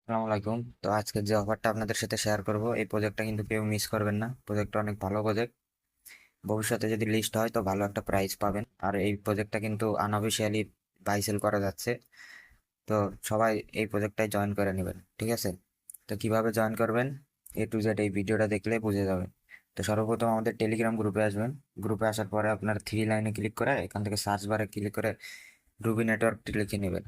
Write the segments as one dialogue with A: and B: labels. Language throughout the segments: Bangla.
A: আসসালামু আলাইকুম। তো আজকে যে অফারটা আপনাদের সাথে শেয়ার করব, এই প্রজেক্টটা কিন্তু কেউ মিস করবেন না। প্রজেক্টটা অনেক ভালো প্রজেক্ট। ভবিষ্যতে যদি লিস্ট হয় তো ভালো একটা প্রাইস পাবেন। আর এই প্রজেক্টটা কিন্তু আনঅফিসিয়ালি বাই সেল করা যাচ্ছে। তো সবাই এই প্রজেক্টটায় জয়েন করে নেবেন, ঠিক আছে? তো কিভাবে জয়েন করবেন, A to Z এই ভিডিওটা দেখলে বুঝে যাবেন। তো সর্বপ্রথম আমাদের টেলিগ্রাম গ্রুপে আসবেন। গ্রুপে আসার পরে আপনার থ্রি লাইনে ক্লিক করে এখান থেকে সার্চ বারে ক্লিক করে রুবি নেটওয়ার্কটি লিখে নেবেন।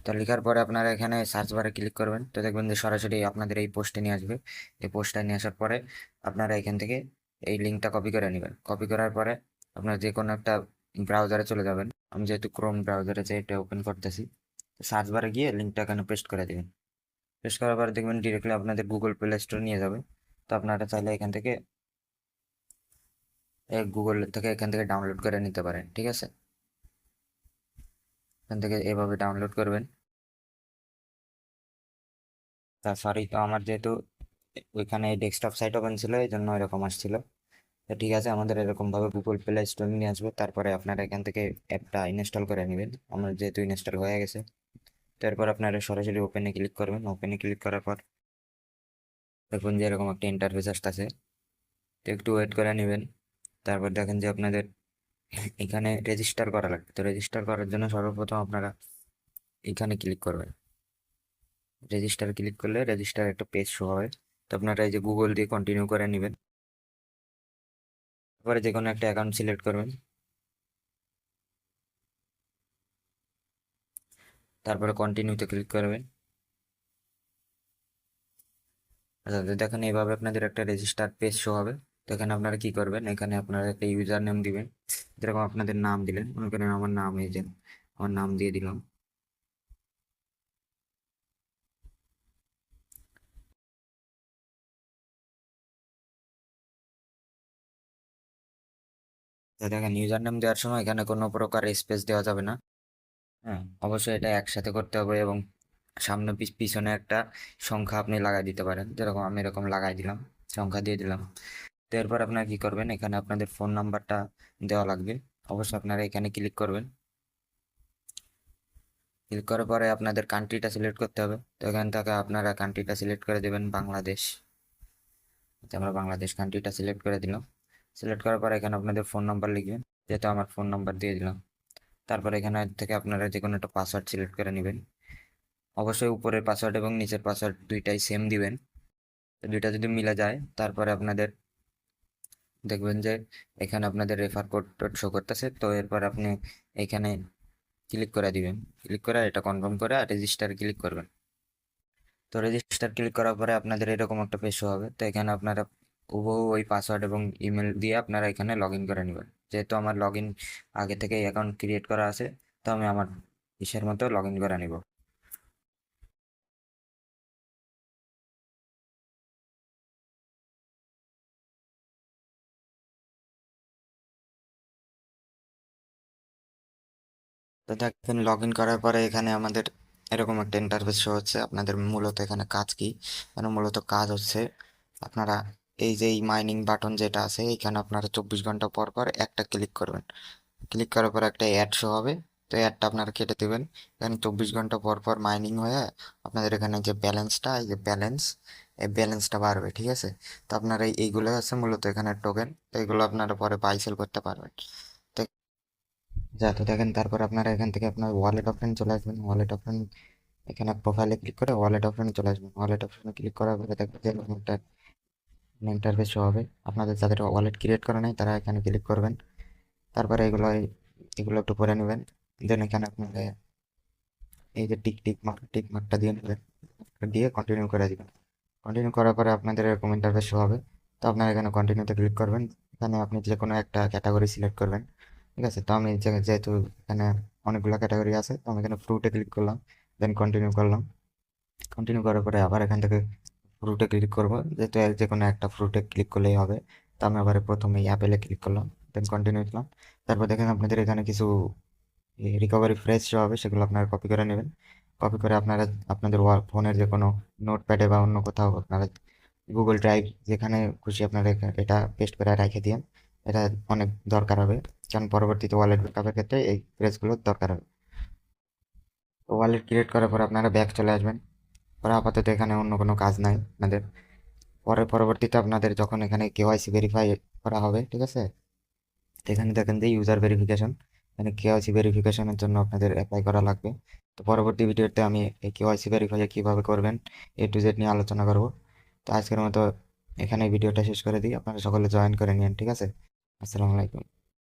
A: তো লেখার পরে আপনারা এখানে সার্চ বারে ক্লিক করবেন, তো দেখবেন যে সরাসরি আপনাদের এই পোস্টে নিয়ে আসবে। এই পোস্টটা নিয়ে আসার পরে আপনারা এখান থেকে এই লিঙ্কটা কপি করে নেবেন। কপি করার পরে আপনার যে কোনো একটা ব্রাউজারে চলে যাবেন। আমি যেহেতু ক্রোম ব্রাউজারে যে এটা ওপেন করতেছি, সার্চ বারে গিয়ে লিঙ্কটা এখানে পেস্ট করে দিবেন। পেস্ট করার পরে দেখবেন ডিরেক্টলি আপনাদের গুগল প্লে স্টোর নিয়ে যাবে। তো আপনারা চাইলে এখান থেকে গুগল থেকে এখান থেকে ডাউনলোড করে নিতে পারেন, ঠিক আছে? এখান থেকে এভাবে ডাউনলোড করবেন। তা সরি, তো আমার যেহেতু ওইখানে ডেস্কটপ সাইট ওপেন ছিল এই জন্য এরকম আসছিল। তো ঠিক আছে, আমাদের এরকম ভাবে গুগল প্লে স্টোর নিয়ে আসবে। তারপরে আপনারা এখান থেকে অ্যাপটা ইনস্টল করে নেবেন। আমার যেহেতু ইনস্টল হয়ে গেছে, তো এরপর আপনারা সরাসরি ওপেনে ক্লিক করবেন। ওপেনে ক্লিক করার পর দেখুন যে এরকম একটা ইন্টারফেস আসতেছে। তো একটু ওয়েট করে নেবেন। তারপর দেখেন যে আপনাদের এখানে রেজিস্টার করা লাগবে। তো রেজিস্টার করার জন্য সর্বপ্রথম আপনারা এখানে ক্লিক করবেন। রেজিস্টার ক্লিক করলে রেজিস্টার একটা পেজ শো হবে। তো আপনারা এই যে গুগল দিয়ে কন্টিনিউ করে নেবেন। তারপরে যে কোনো একটা অ্যাকাউন্ট সিলেক্ট করবেন। তারপরে কন্টিনিউতে ক্লিক করবেন। আচ্ছা, তো দেখেন এইভাবে আপনাদের একটা রেজিস্টার পেজ শো হবে। তো এখানে আপনারা কি করবেন, এখানে আপনারা একটা ইউজার নেম দিবেন। যেরকম আপনাদের নাম দিলেন, মনে করেন আমার নাম, এই যে আমার নাম দিয়ে দিলাম। তো দেখেন ইউজার নেম দেওয়ার সময় এখানে কোনো প্রকার স্পেস দেওয়া যাবে না। হ্যাঁ, অবশ্যই এটা একসাথে করতে হবে এবং সামনে পিছনে একটা সংখ্যা আপনি লাগাই দিতে পারেন। যেরকম আমি এরকম লাগাই দিলাম, সংখ্যা দিয়ে দিলাম। তো এরপর আপনারা কি করবেন, এখানে আপনাদের ফোন নাম্বারটা দেওয়া লাগবে। অবশ্যই আপনারা এখানে ক্লিক করবেন। ক্লিক করার পরে আপনাদের কান্ট্রিটা সিলেক্ট করতে হবে। তো এখান থেকে আপনারা কান্ট্রিটা সিলেক্ট করে দেবেন বাংলাদেশ। তো আমরা বাংলাদেশ কান্ট্রিটা সিলেক্ট করে দিলাম। সিলেক্ট করার পর এখানে আপনাদের ফোন নাম্বার লিখবেন, যেহেতু আমার ফোন নাম্বার দিয়ে দিলাম। তারপর এখানে থেকে আপনারা যে কোনো একটা পাসওয়ার্ড সিলেক্ট করে নেবেন। অবশ্যই উপরের পাসওয়ার্ড এবং নিচের পাসওয়ার্ড দুইটাই সেম দিবেন। তো দুইটা যদি মিলে যায় তারপরে আপনাদের দেখবেন যে এখানে আপনাদের রেফার কোড টোড শো করতেছে। তো এরপর আপনি এখানে ক্লিক করে দিবেন। ক্লিক করে এটা কনফার্ম করে রেজিস্টার ক্লিক করবেন। তো রেজিস্টার ক্লিক করার পরে আপনাদের এরকম একটা পেজ শো হবে। তো এখানে আপনারা হুবহু ওই পাসওয়ার্ড এবং ইমেল দিয়ে আপনারা এখানে লগ ইন করে নেবেন। যেহেতু আমার লগ ইন আগে থেকে অ্যাকাউন্ট ক্রিয়েট করা আছে, তো আমি আমার ইসের মতো লগ ইন করে নিব। তো দেখেন লগ ইন করার পরে এখানে আমাদের এরকম একটা ইন্টারফেস শো হচ্ছে। আপনাদের মূলত এখানে কাজ কি, মানে মূলত কাজ হচ্ছে আপনারা এই যে মাইনিং বাটন যেটা আছে এখানে আপনারা 24 ঘন্টা পর পর একটা ক্লিক করবেন। ক্লিক করার পর একটা অ্যাড শো হবে। তো অ্যাডটা আপনারা কেটে দেবেন। এখানে 24 ঘন্টা পর পর মাইনিং হয়ে আপনাদের এখানে যে ব্যালেন্সটা, এই যে ব্যালেন্স, এই ব্যালেন্সটা বাড়বে, ঠিক আছে? তো আপনারা এইগুলো আছে মূলত এখানে টোকেন। তো এগুলো আপনারা পরে বাই সেল করতে পারবেন। তো তো দেখেন তারপর আপনারা এখান থেকে আপনার ওয়ালেট অপশন চলে আসবেন। ওয়ালেট অপশন এখানে প্রোফাইলে ক্লিক করে ওয়ালেট অপশনে চলে আসবেন। ওয়ালেট অপশনে ক্লিক করার পরে দেখবেন যে এরকম একটা ইন্টারফেস শো হবে। আপনাদের যাদের ওয়ালেট ক্রিয়েট করা নেই তারা এখানে ক্লিক করবেন। তারপরে এগুলো এগুলো একটু করে নেবেন। দেন এখানে আপনাদের এই যে টিক মার্কটা দিয়ে নেবেন, দিয়ে কন্টিনিউ করে দিবেন। কন্টিনিউ করার পরে আপনাদের এরকম ইন্টারফেস শো হবে। তো আপনারা এখানে কন্টিনিউতে ক্লিক করবেন। এখানে আপনি যে কোনো একটা ক্যাটাগরি সিলেক্ট করবেন, ঠিক আছে? তো আমি যেহেতু এখানে অনেকগুলো ক্যাটাগরি আছে, তো আমি এখানে ফ্রুটে ক্লিক করলাম। দেন কন্টিনিউ করলাম। কন্টিনিউ করার পরে আবার এখান থেকে ফ্রুটে ক্লিক করবো, যেহেতু যে কোনো একটা ফ্রুটে ক্লিক করলেই হবে। তো আমি আবার প্রথমে অ্যাপেলে ক্লিক করলাম। দেন কন্টিনিউ দিলাম। তারপর দেখেন আপনাদের এখানে কিছু রিকভারি ফ্রেজ হবে, সেগুলো আপনারা কপি করে নেবেন। কপি করে আপনারা আপনাদের ফোনের যে কোনো নোটপ্যাডে বা অন্য কোথাও আপনারা গুগল ড্রাইভ যেখানে খুশি আপনারা এটা পেস্ট করে রেখে দিন। এটা অনেক দরকার হবে। কারণ পরবর্তীতে ওয়ালেট ব্যাকআপের ক্ষেত্রে এই ফ্রেজগুলোর দরকার হবে। তো ওয়ালেট ক্রিয়েট করার পর আপনারা ব্যাক চলে আসবেন। পরে আপাতত এখানে অন্য কোনো কাজ নাই আপনাদের। পরবর্তীতে আপনাদের যখন এখানে কেওয়াইসি ভেরিফাই করা হবে, ঠিক আছে, তো এখানে দেখেন যে ইউজার ভেরিফিকেশন, এখানে কেওয়াইসি ভেরিফিকেশনের জন্য আপনাদের অ্যাপ্লাই করা লাগবে। তো পরবর্তী ভিডিওতে আমি এই কেওয়াইসি ভেরিফাই কীভাবে করবেন A to Z নিয়ে আলোচনা করব। তো আজকের মতো এখানে ভিডিওটা শেষ করে দিই, আপনারা সকলে জয়েন করে নিন, ঠিক আছে। আসসালামু আলাইকুম।